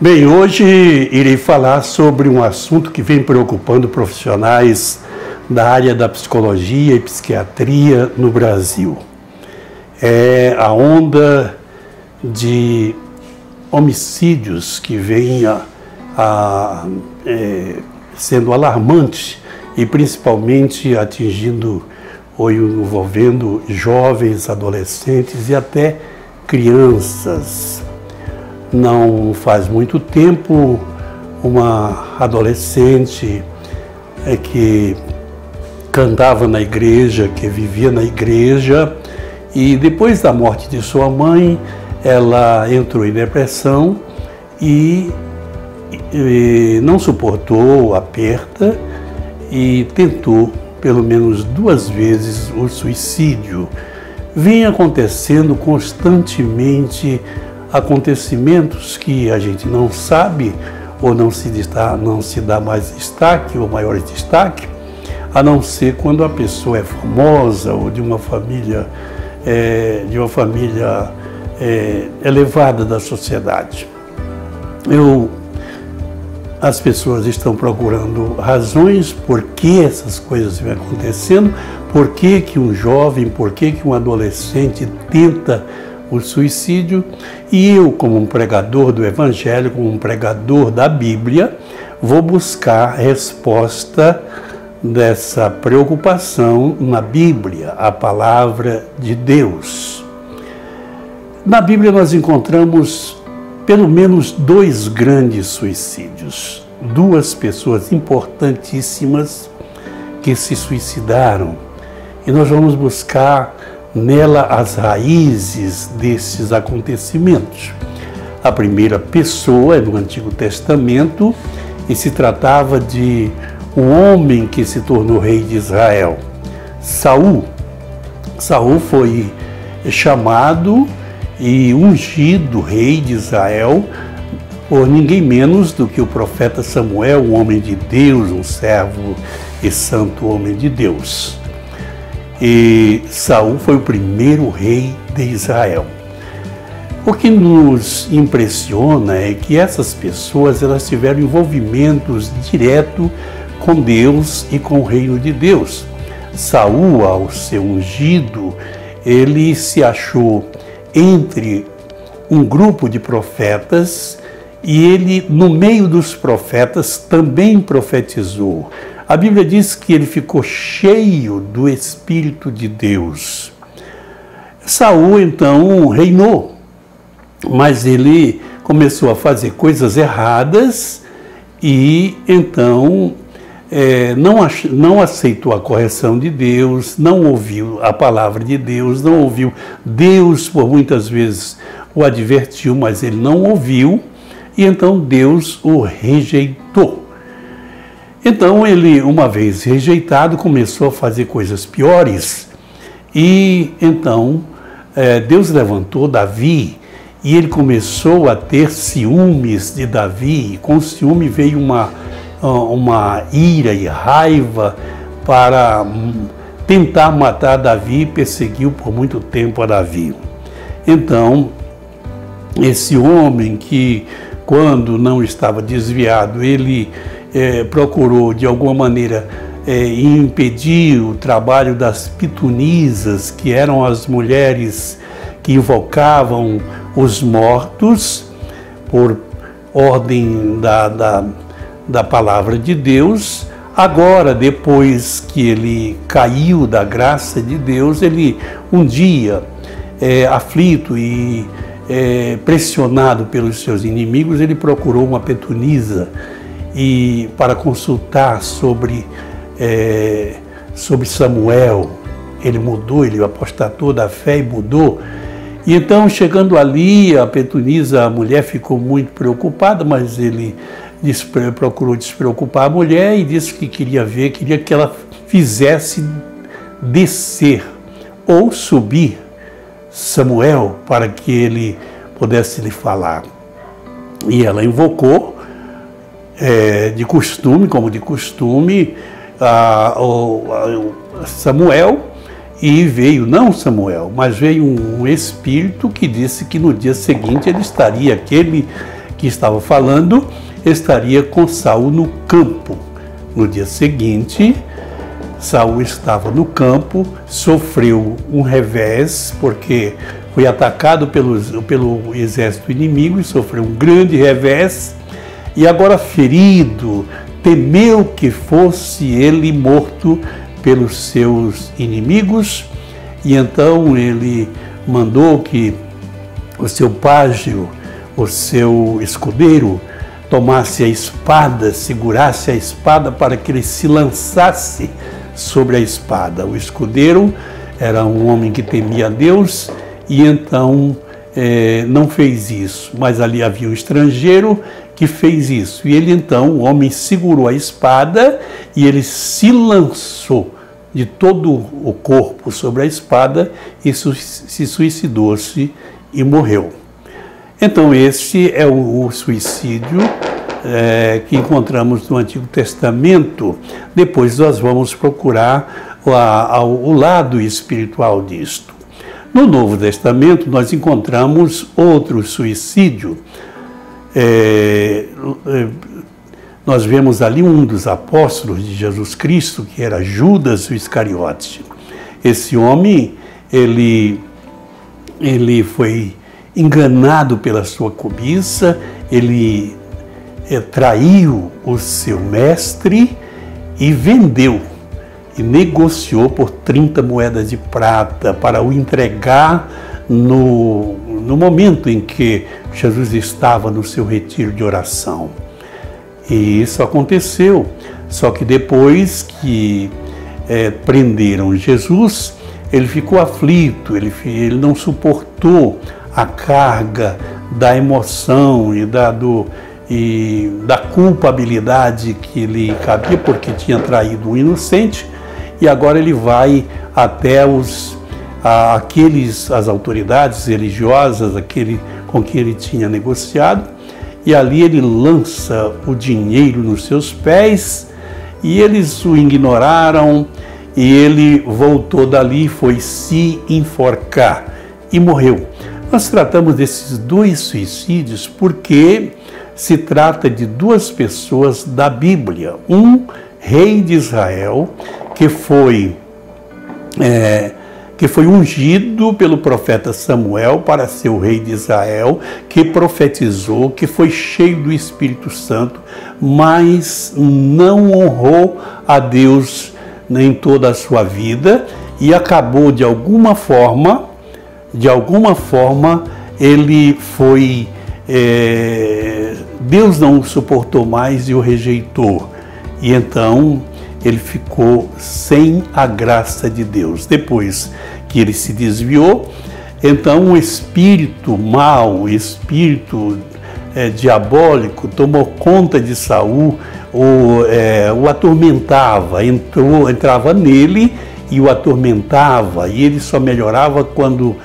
Bem, hoje irei falar sobre um assunto que vem preocupando profissionais da área da psicologia e psiquiatria no Brasil. É a onda de homicídios que vem sendo alarmante e principalmente atingindo ou envolvendo jovens, adolescentes e até crianças. Não faz muito tempo, uma adolescente que cantava na igreja, que vivia na igreja, e depois da morte de sua mãe, ela entrou em depressão e não suportou a perda e tentou pelo menos 2 vezes o suicídio. Vem acontecendo constantemente acontecimentos que a gente não sabe ou não se dá mais destaque ou maior destaque, a não ser quando a pessoa é famosa ou de uma família elevada da sociedade. As pessoas estão procurando razões por que essas coisas vêm acontecendo, por que um jovem, por que um adolescente tenta o suicídio, e eu, como um pregador do Evangelho, como um pregador da Bíblia, vou buscar a resposta dessa preocupação na Bíblia, a palavra de Deus. Na Bíblia nós encontramos pelo menos 2 grandes suicídios, 2 pessoas importantíssimas que se suicidaram, e nós vamos buscar nela as raízes desses acontecimentos. A primeira pessoa é do Antigo Testamento e se tratava de um homem que se tornou rei de Israel, Saul. Saul foi chamado e ungido rei de Israel por ninguém menos do que o profeta Samuel, um homem de Deus, um servo e santo homem de Deus. E Saul foi o primeiro rei de Israel. O que nos impressiona é que essas pessoas elas tiveram envolvimentos direto com Deus e com o reino de Deus. Saul, ao ser ungido, ele se achou entre um grupo de profetas e ele, no meio dos profetas, também profetizou. A Bíblia diz que ele ficou cheio do Espírito de Deus. Saul, então, reinou, mas ele começou a fazer coisas erradas e, então, não aceitou a correção de Deus, não ouviu a palavra de Deus, não ouviu. Deus, por muitas vezes, o advertiu, mas ele não ouviu, e então Deus o rejeitou. Então ele, uma vez rejeitado, começou a fazer coisas piores e então Deus levantou Davi e ele começou a ter ciúmes de Davi, e com ciúme veio uma ira e raiva para tentar matar Davi e perseguiu por muito tempo a Davi. Então, esse homem que, quando não estava desviado, ele procurou de alguma maneira impedir o trabalho das pitunisas, que eram as mulheres que invocavam os mortos por ordem da palavra de Deus. Agora, depois que ele caiu da graça de Deus, ele um dia, aflito e pressionado pelos seus inimigos, ele procurou uma pitunisa e para consultar sobre Samuel. Ele mudou, ele apostatou da fé e mudou. E então, chegando ali, a pitunisa, a mulher, ficou muito preocupada, mas ele procurou despreocupar a mulher e disse que queria que ela fizesse descer ou subir Samuel para que ele pudesse lhe falar. E ela invocou, como de costume, Samuel, e veio, não Samuel, mas veio um espírito que disse que no dia seguinte ele estaria, aquele que estava falando estaria com Saul no campo. No dia seguinte, Saul estava no campo, sofreu um revés, porque foi atacado pelo exército inimigo e sofreu um grande revés, e agora ferido, temeu que fosse ele morto pelos seus inimigos, e então ele mandou que o seu pajem, o seu escudeiro, tomasse a espada, segurasse a espada para que ele se lançasse sobre a espada. O escudeiro era um homem que temia a Deus e então não fez isso, mas ali havia um estrangeiro que fez isso. E ele então, o homem segurou a espada e ele se lançou de todo o corpo sobre a espada e se suicidou-se e morreu. Então esse é o suicídio que encontramos no Antigo Testamento. Depois nós vamos procurar o lado espiritual disto. No Novo Testamento nós encontramos outro suicídio. Nós vemos ali um dos apóstolos de Jesus Cristo, que era Judas o Iscariote. Esse homem, ele foi enganado pela sua cobiça, ele traiu o seu mestre e vendeu, e negociou por 30 moedas de prata para o entregar no momento em que Jesus estava no seu retiro de oração. E isso aconteceu, só que depois que prenderam Jesus, ele ficou aflito, ele não suportou a carga da emoção e da culpabilidade que lhe cabia, porque tinha traído um inocente, e agora ele vai até as autoridades religiosas, com que ele tinha negociado, e ali ele lança o dinheiro nos seus pés, e eles o ignoraram, e ele voltou dali, foi se enforcar e morreu. Nós tratamos desses dois suicídios porque se trata de duas pessoas da Bíblia. Um rei de Israel que foi ungido pelo profeta Samuel para ser o rei de Israel, que profetizou, que foi cheio do Espírito Santo, mas não honrou a Deus em toda a sua vida e acabou de alguma forma ele foi, Deus não o suportou mais e o rejeitou, e então ele ficou sem a graça de Deus. Depois que ele se desviou, então o espírito mau, o espírito diabólico tomou conta de Saul, o atormentava, entrava nele e o atormentava, e ele só melhorava quando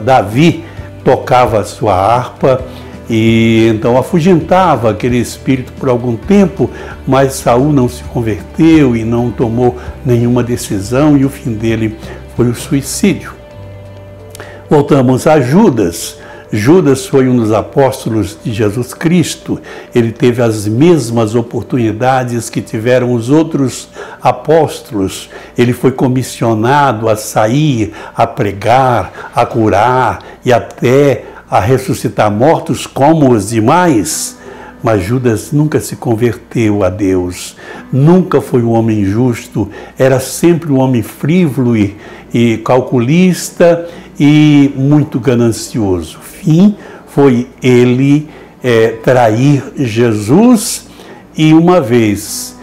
Davi tocava a sua harpa, e então afugentava aquele espírito por algum tempo, mas Saul não se converteu e não tomou nenhuma decisão, e o fim dele foi o suicídio. Voltamos a Judas. Judas foi um dos apóstolos de Jesus Cristo. Ele teve as mesmas oportunidades que tiveram os outros apóstolos. Ele foi comissionado a sair, a pregar, a curar e até a ressuscitar mortos como os demais. Mas Judas nunca se converteu a Deus, nunca foi um homem justo, era sempre um homem frívolo e calculista e muito ganancioso. O fim foi ele trair Jesus, e uma vez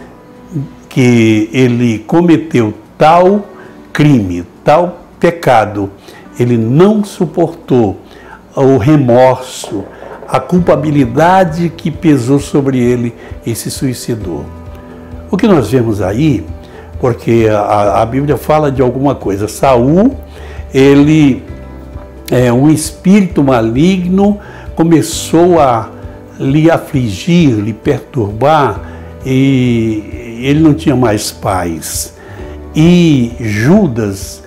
que ele cometeu tal crime, tal pecado, ele não suportou o remorso, a culpabilidade que pesou sobre ele e se suicidou. O que nós vemos aí, porque a Bíblia fala de alguma coisa, Saul, ele um espírito maligno começou a lhe afligir, lhe perturbar, e ele não tinha mais paz. E Judas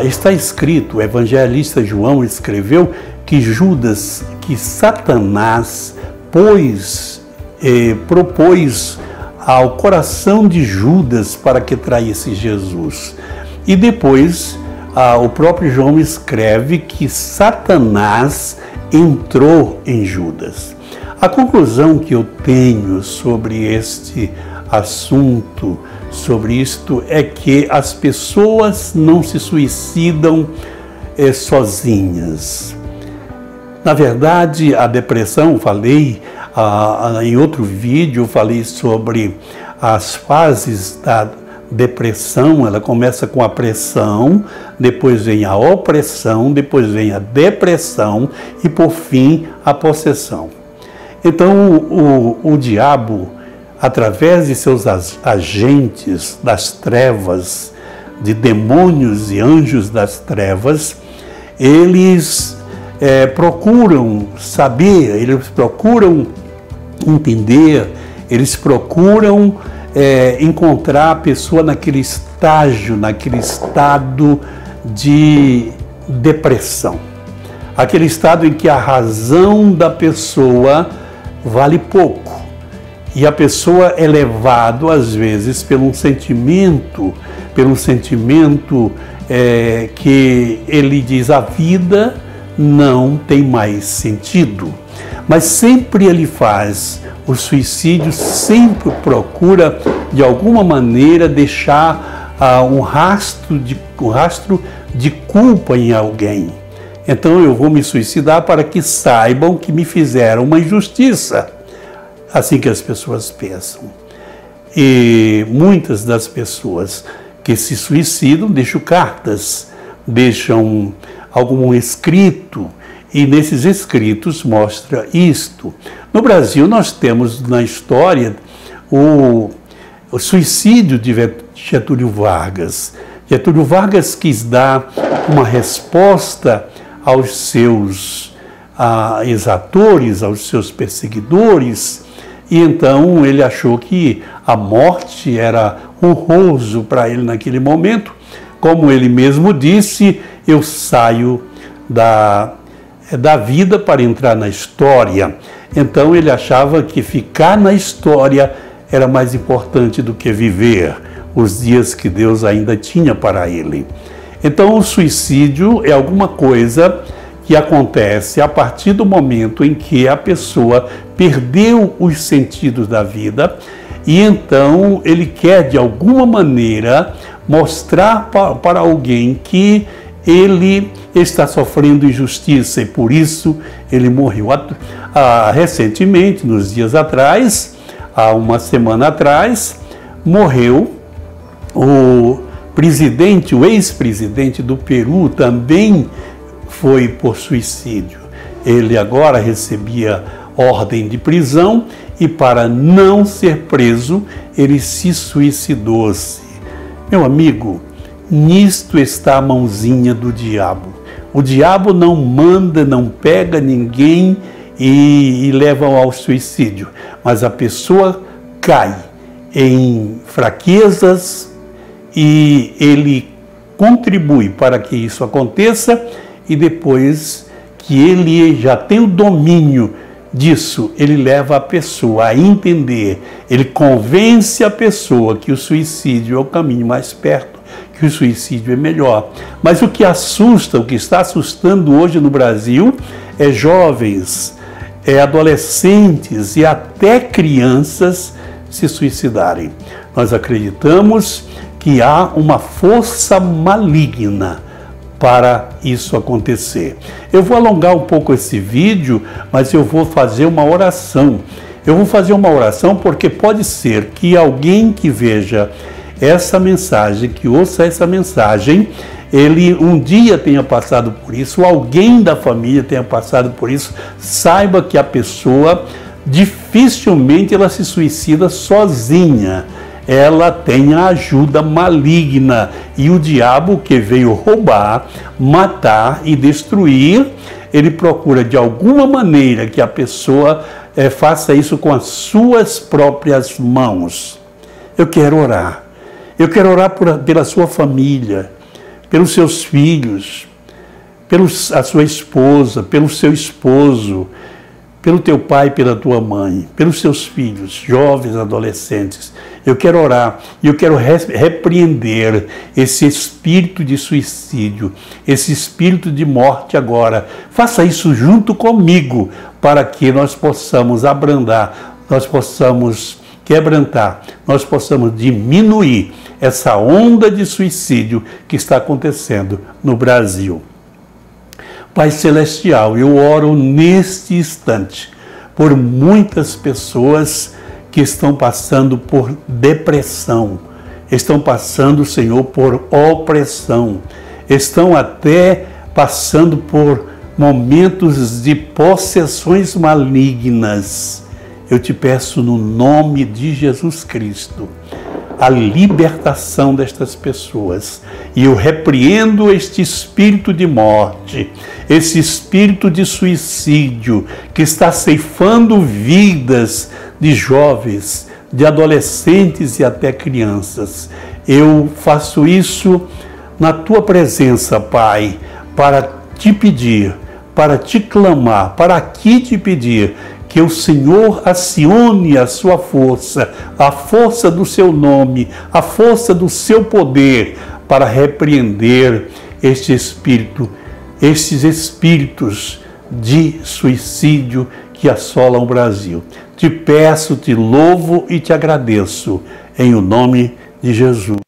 está escrito, o evangelista João escreveu que Judas, que Satanás propôs ao coração de Judas para que traísse Jesus. E depois o próprio João escreve que Satanás entrou em Judas. A conclusão que eu tenho sobre este assunto, sobre isto, é que as pessoas não se suicidam sozinhas. Na verdade, a depressão, falei em outro vídeo, falei sobre as fases da depressão. Ela começa com a pressão, depois vem a opressão, depois vem a depressão e, por fim, a possessão. Então, o diabo, através de seus agentes das trevas, de demônios e anjos das trevas, eles procuram saber, eles procuram entender, eles procuram encontrar a pessoa naquele estágio, naquele estado de depressão. Aquele estado em que a razão da pessoa vale pouco. E a pessoa é levada, às vezes, pelo sentimento que ele diz: a vida não tem mais sentido. Mas sempre ele faz o suicídio, sempre procura, de alguma maneira, deixar um rastro de culpa em alguém. Então eu vou me suicidar para que saibam que me fizeram uma injustiça. Assim que as pessoas pensam. E muitas das pessoas que se suicidam deixam cartas, deixam algum escrito, e nesses escritos mostra isto. No Brasil nós temos na história o suicídio de Getúlio Vargas. Getúlio Vargas quis dar uma resposta aos seus exatores, aos seus perseguidores, e então ele achou que a morte era honroso para ele naquele momento. Como ele mesmo disse: eu saio da vida para entrar na história. Então ele achava que ficar na história era mais importante do que viver os dias que Deus ainda tinha para ele. Então o suicídio é alguma coisa que acontece a partir do momento em que a pessoa perdeu os sentidos da vida e então ele quer, de alguma maneira, mostrar para alguém que ele está sofrendo injustiça e por isso ele morreu. Recentemente, nos dias atrás, há uma semana atrás, morreu o ex-presidente do Peru, também foi por suicídio. Ele agora recebia ordem de prisão e, para não ser preso, ele se suicidou-se. Meu amigo, nisto está a mãozinha do diabo. O diabo não manda, não pega ninguém e leva ao suicídio, mas a pessoa cai em fraquezas e ele contribui para que isso aconteça, e depois que ele já tem o domínio disso, ele leva a pessoa a entender, ele convence a pessoa que o suicídio é o caminho mais perto, que o suicídio é melhor. Mas o que assusta, o que está assustando hoje no Brasil é jovens, adolescentes e até crianças se suicidarem. Nós acreditamos que há uma força maligna para isso acontecer. Eu vou alongar um pouco esse vídeo, mas eu vou fazer uma oração. Eu vou fazer uma oração porque pode ser que alguém que veja essa mensagem, que ouça essa mensagem, ele um dia tenha passado por isso, alguém da família tenha passado por isso, saiba que a pessoa dificilmente ela se suicida sozinha. Ela tem a ajuda maligna e o diabo, que veio roubar, matar e destruir, ele procura de alguma maneira que a pessoa faça isso com as suas próprias mãos. Eu quero orar. Eu quero orar pela sua família, pelos seus filhos, pela sua esposa, pelo seu esposo, pelo teu pai, pela tua mãe, pelos seus filhos, jovens, adolescentes. Eu quero orar e eu quero repreender esse espírito de suicídio, esse espírito de morte agora. Faça isso junto comigo para que nós possamos abrandar, nós possamos quebrantar, nós possamos diminuir essa onda de suicídio que está acontecendo no Brasil. Pai Celestial, eu oro neste instante por muitas pessoas que estão passando por depressão, estão passando, Senhor, por opressão, estão até passando por momentos de possessões malignas. Eu te peço no nome de Jesus Cristo a libertação destas pessoas. E eu repreendo este espírito de morte, esse espírito de suicídio que está ceifando vidas de jovens, de adolescentes e até crianças. Eu faço isso na tua presença, Pai, para te pedir, para te clamar, para aqui te pedir que o Senhor acione a sua força, a força do seu nome, a força do seu poder para repreender este espírito, estes espíritos de suicídio que assolam o Brasil. Te peço, te louvo e te agradeço em o nome de Jesus.